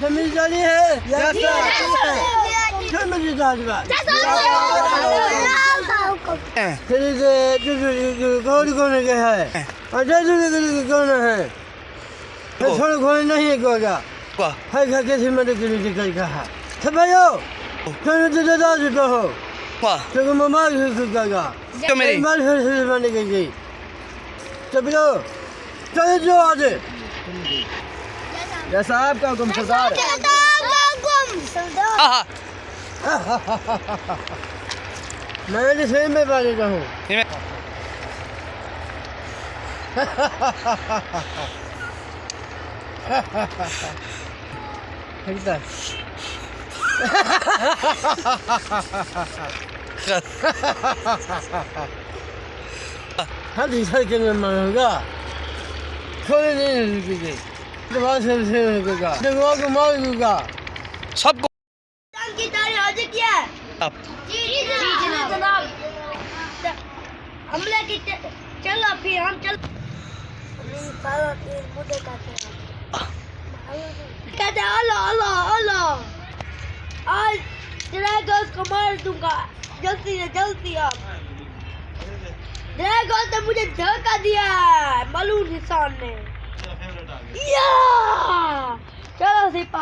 जमीन जाली है कौन है कौन है थोड़ा घोड़े नहीं है कोगा है घर कैसे मदद के लिए कल कहा सब भाइयों कौन तो दादा जी तो हो तो मम्मा का तो मेरी माल फिर बने गई सब लोग चलो जो आज जैसा आपका हुक्म सरदार मैं सेम में पा लेता हूँ हाँ दिशा के लिए मानूंगा थोड़े नहीं रुकेंगे दवा से रुकेगा दवा को मार दूंगा सबको की तारीख हाजिर किया है अब जी जनाब हमले की चलो फिर हम चल कहते अल्लाह अल्लाह अल्लाह आज ड्रैगन को मार दूंगा जल्दी से जल्दी अब ड्रैगन ने मुझे धोखा दिया है मलून इंसान ने या चलो सिपा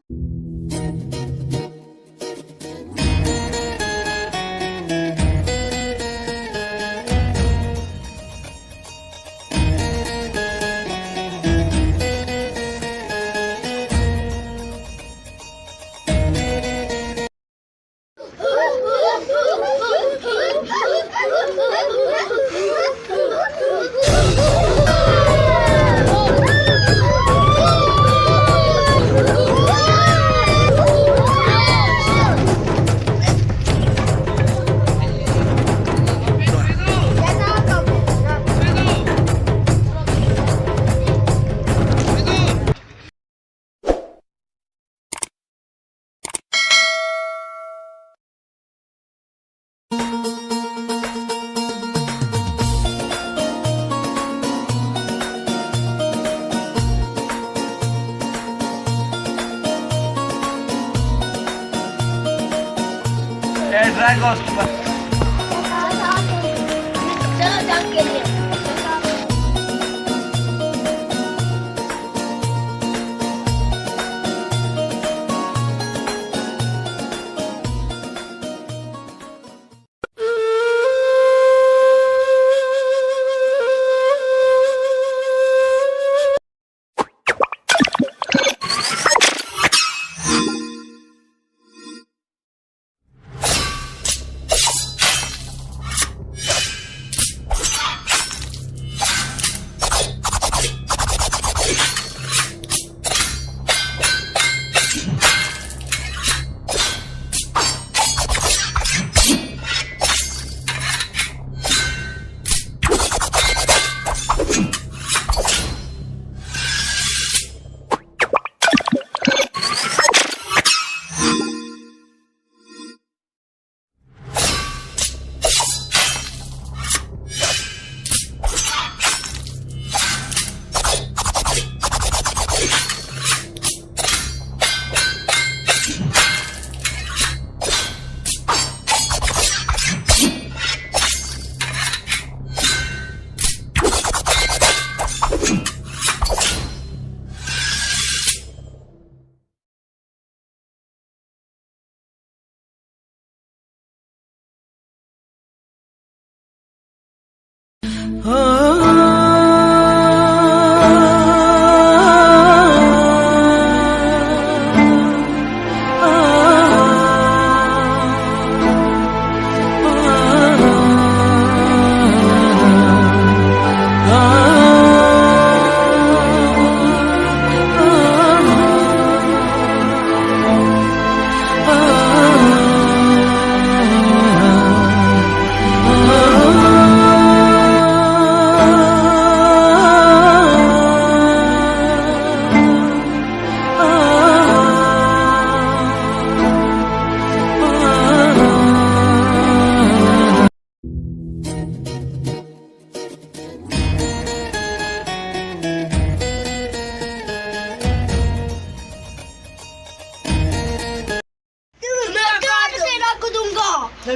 चलो जंग के लिए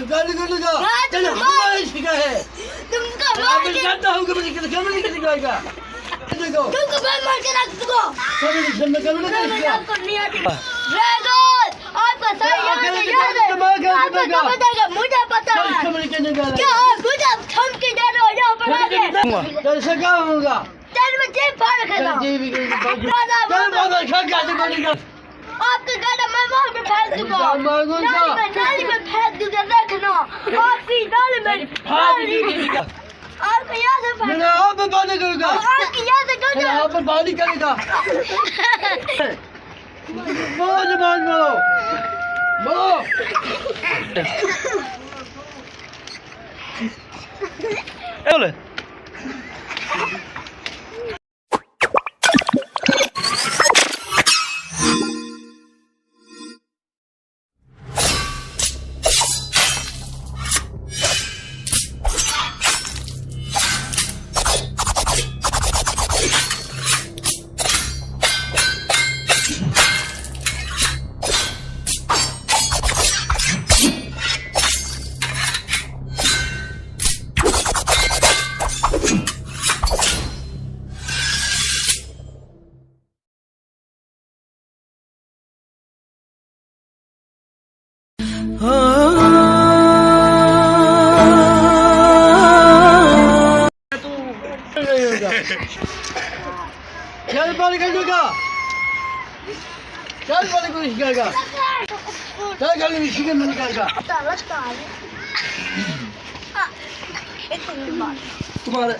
गाली कर लगा चल हमारे शिका है तुमको मैं जानता हूं कि मुझे कैसे गाएगा देखो तुमको मैं मार के रख दूंगा कभी नहीं नहीं आपको नहीं आती ड्रैगन आपका सही याद है आपको बताएगा मुझे पता है क्या मुझे थम के जा रहे हो यहाँ पर आके चल से क्या होगा चल मैं जेब फाड़ रखा जी भी चल बाबा खा के बोलेगा आपका गाना मैं वहाँ पे फेंक दूंगा नाली में फेंक दूंगा रखना आपकी नाली में आपको यहाँ से फेंक मैं आप बात करूंगा आपकी यहाँ से मैं आप बात करेगा बहुत जबान बोलो बोलो चल बाल कर दूंगा चल बाल को निकालेगा चल गाली में शिकन में निकालेगा लगता है एक मिनट बाद तुम्हारे